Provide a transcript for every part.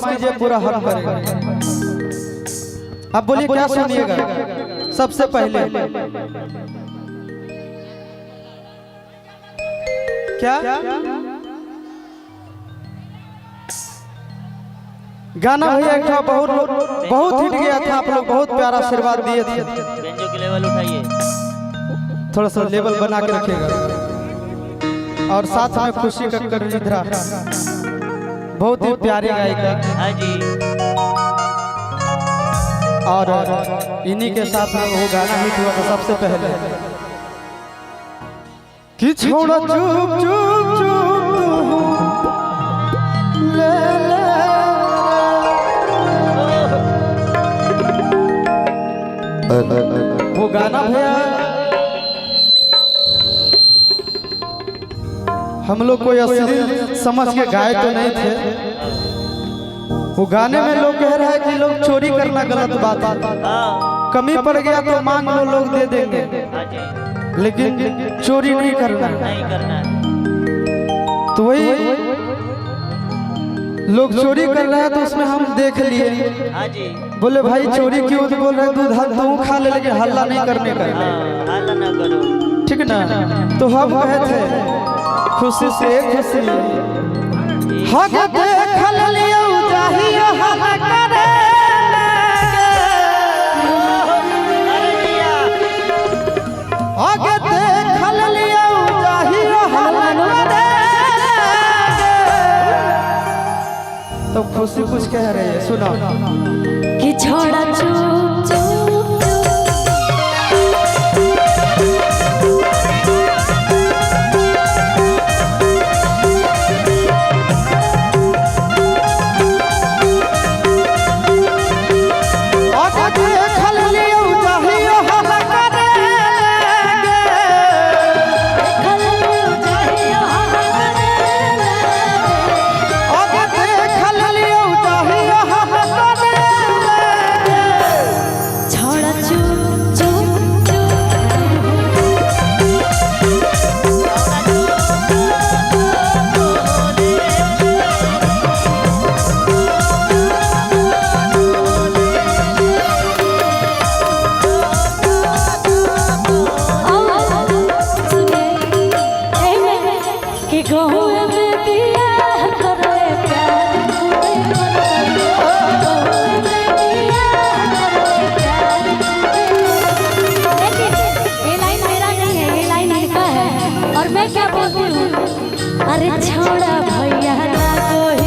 कीजिए, पूरा हल करेगा। अब बोलिए क्या सुनिएगा। सबसे पहले क्या गाना भैया एक था, बहुत हिट गया था, आप लोग बहुत प्यारा आशीर्वाद दिए थे। बेंजो की लेवल उठाइए, थोड़ा सा लेवल बना के रखिएगा। और साथ में खुशी कक्कड़ निद्रा, बहुत ही प्यारी गायिका। हाँ जी। और इन्हीं के साथ में वो गाना हिट हुआ था सबसे पहले कि छोड़ा चुप चुप चुप ले ले। वो गाना भैया हम लोग कोई असली समझ के गाए तो नहीं थे। वो गाने में लोग कह रहे हैं कि लोग चोरी करना गलत बात है, कमी पड़ गया तो मांग लो लोग दे देंगे, लेकिन चोरी नहीं करना। तो वही लोग चोरी कर रहे हैं तो उसमें हम देख लिए, बोले भाई चोरी क्यों, तो बोल रहे दूध तू खा ले लेकिन हल्ला नहीं करने का, ठीक ना। तो हम कहे थे खुशी से खुशी हक देखल लियो चाहिए हम करे हक देखल लियो चाहिए हम करे। तो खुशी कुछ कह रही है, सुनो कि छोड़ा चुप अरे छोड़ा भैया ना कोई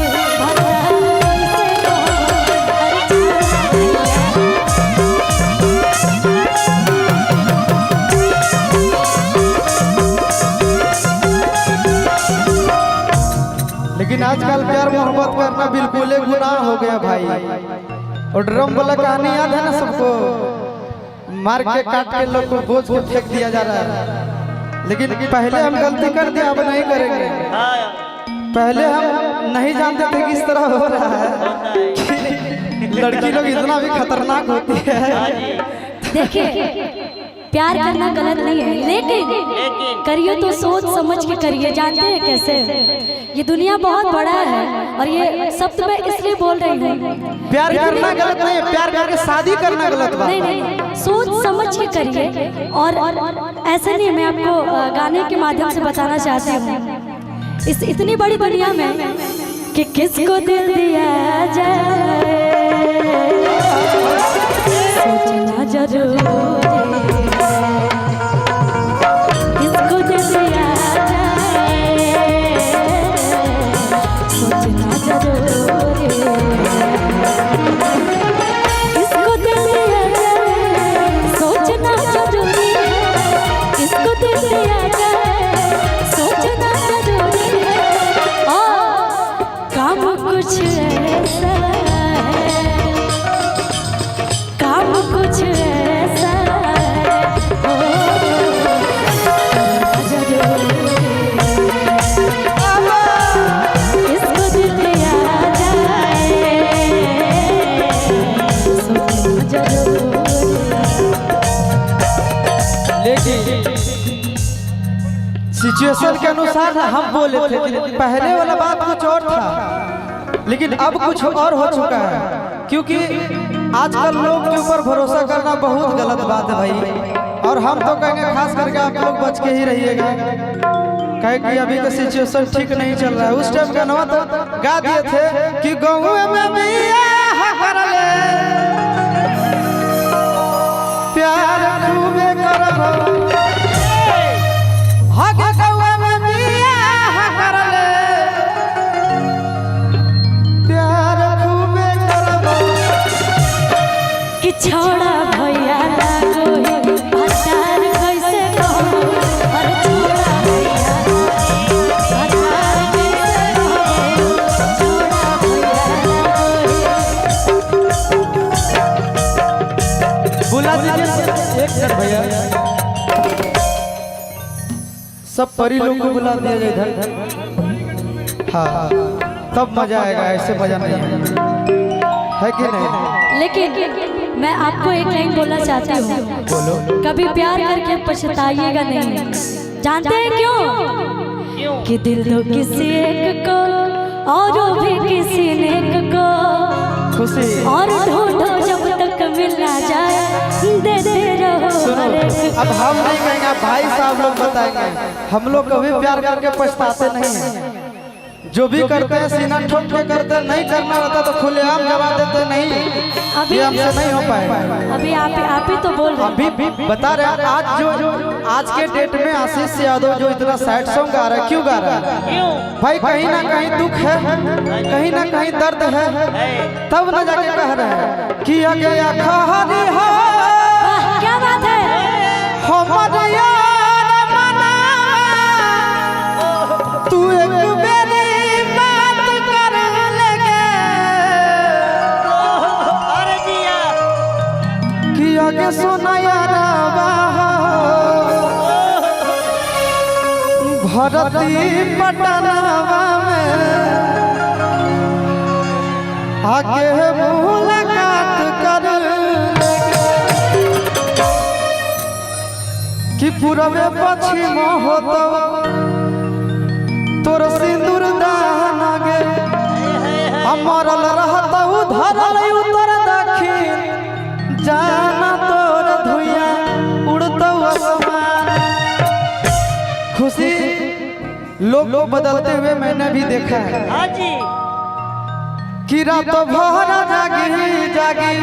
लेकिन आजकल प्यार मोहब्बत करना बिल्कुल ही गुनाह हो गया भाई। और ड्रम वाला कहानी याद है ना सबको, मार के काट के लोग को बोझ को फेंक दिया जा रहा है। लेकिन पहले हम गलती कर दिया, अब नहीं करेंगे। पहले हम नहीं जानते थे कि इस तरह हो रहा है कि लड़की लोग इतना भी खतरनाक होती है। देखिए प्यार करना गलत नहीं है, लेकिन करिए तो सोच समझ के करिए। जानते हैं कैसे, ये दुनिया बहुत बड़ा है और ये सब तो मैं इसलिए बोल रही हूँ। प्यार करना गलत नहीं है, प्यार करके शादी करना गलत बात नहीं। सोच समझ के करिए। और ऐसा नहीं, मैं आपको गाने के माध्यम से बताना चाहती हूँ इस इतनी बड़ी दुनिया में कि किसको दिल दिया जाए सोचना जरूर सिचुएशन के अनुसार हम बोले थे कि पहले वाला बात कुछ और था। लेकिन अब कुछ और हो चुका है, क्योंकि आजकल लोग के ऊपर भरोसा करना बहुत गलत बात है भाई। और हम तो कहेंगे खास करके आप लोग बच के ही रहिएगा, कहे कि अभी का सिचुएशन ठीक नहीं चल रहा है। उस टाइम गाना तो गा दिए थे कि गाँव में बियाह कर ले, प्यार खूबे करबो, हगे गाँव में बियाह कर ले, प्यार खूबे करबो। कि छोड़ा भैया लागो है भतार कैसे कहूं, अरे छोड़ा भैया भतार कैसे कहूं, छोड़ा भैया लागो है। बुला दीजिए एक मिनट भैया, सब परी लोग को बुला दिया जाए इधर। हाँ तब मजा आएगा, ऐसे मजा नहीं है कि नहीं? लेकिन मैं आपको एक लाइन बोलना चाहती हूँ, बोलो। कभी प्यार करके पछताइएगा नहीं। जानते हैं क्यों? कि दिल तो किसी एक को और वो भी किसी नेक को, खुशी और ढूंढो जब तक मिल ना जाए, देते रहो हर एक अब हम नहीं कहेंगे, भाई साहब लोग बताएंगे। हम लोग कभी प्यार करके पछताते नहीं हैं, जो भी करते हैं सीना ठोक के करते हैं, नहीं करना होता तो खुलेआम जवाब देते नहीं, ये हमसे नहीं हो पाएगा। अभी आप ही तो बोल रहे हैं। अभी बता रहे हैं, आज के डेट में आशीष यादव जो इतना सैड सॉन्ग गा रहा है, क्यों गा रहा है भाई? कहीं ना कहीं दुख है, कहीं ना कहीं दर्द है, तब न जाके कह रहे हैं कि गया खहारी हो। क्या बात है? हमारे यार मना तू एक मेरी बात कर लेगे, अरे जिया कि आगे सुना यार भरती पटनावा में आगे मुलाकात कर कि पूरबे पश्चिम होतो तोर सिंदूर दान गे, अमरल रहता उधर उत्तर दक्षिण, जाना तोर धुइया उड़तो आसमान। खुशी लोग बदलते हुए मैंने भी देखा है हाँ जी कि रात भर जागी जागी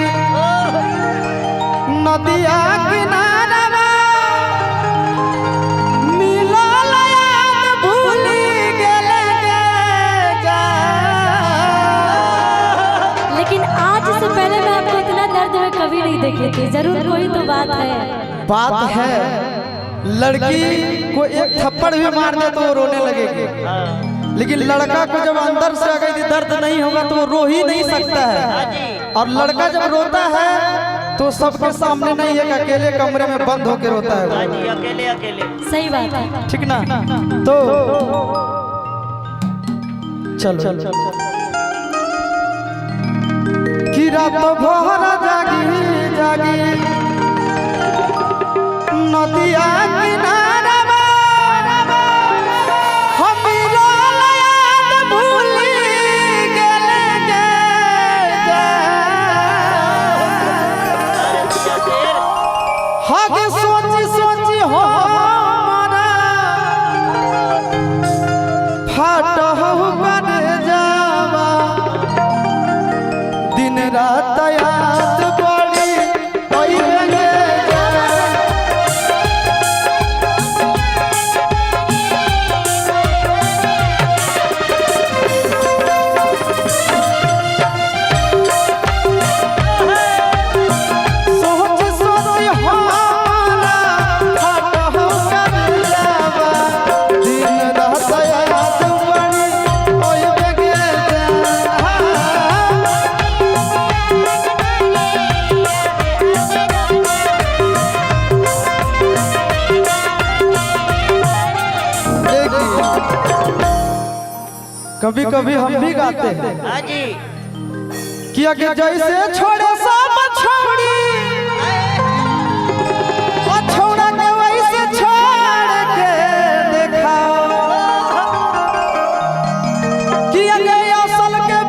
नदिया किनारा मिलल याद भूली गेले जा। लेकिन आज से पहले मैं आपको इतना दर्द में कभी नहीं देखी थी। जरूर कोई तो बात है। लड़की को एक थप्पड़ भी मार दे तो वो रोने लगेगी, लेकिन लड़का को जब अंदर से अगर दर्द नहीं होगा तो वो रो ही नहीं सकता है। और लड़का जब रोता है तो सबके सामने नहीं है, अकेले कमरे में बंद होकर रोता है हाँ जी, अकेले अकेले। सही बात है, ठीक ना? तो चलो कि रात भर जागी जागी नदिया किनारा हम याद भूली गेले हगे सोची सोची हो हमारा फाट हो कर जावा, दिन रात याद पड़ी ओई लगे कभी कभी हम भी गाते हैं हाँ जी कि अगर जैसे छोड़े सब छोड़ी और छोड़ा के वैसे छोड़ के देखा कि अगर असल के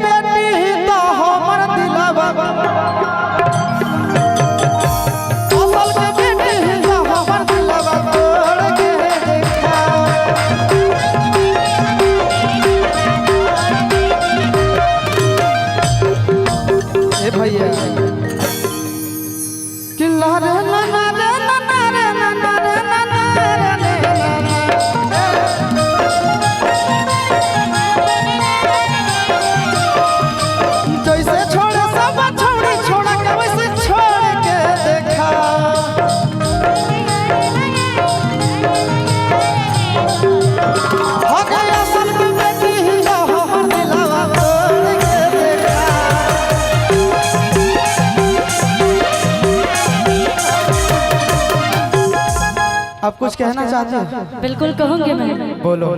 आप कुछ कहना चाहते हैं? बिल्कुल कहूंगी मैं। बोलो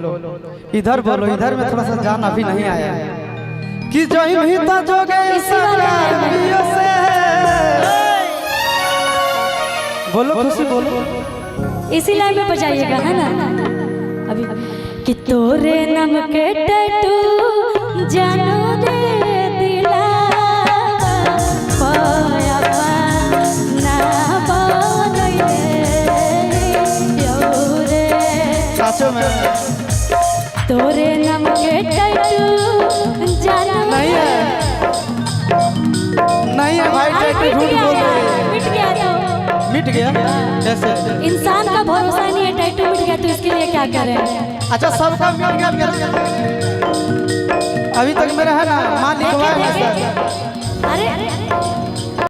इधर बोलो, इधर में थोड़ा सा जान अभी नहीं आया है कि जो ही तो जो गए से बोलो खुशी बोलो, इसी लाइन में बजाइएगा है ना अभी कि तोरे नम के टैटू जानू दे दिला पाया ना बोले योरे साचो में तोरे नम के टैटू जानू नहीं है, नहीं है भाई, टैटू झूठ बोल रहे हैं। मिट गया तो मिट गया कैसे? इंसान का भरोसा नहीं है, टैटू मिट गया तो इसके लिए क्या करें? अच्छा सबका मिट गया, अभी तक मेरा है ना मालिक हुआ है सर। अरे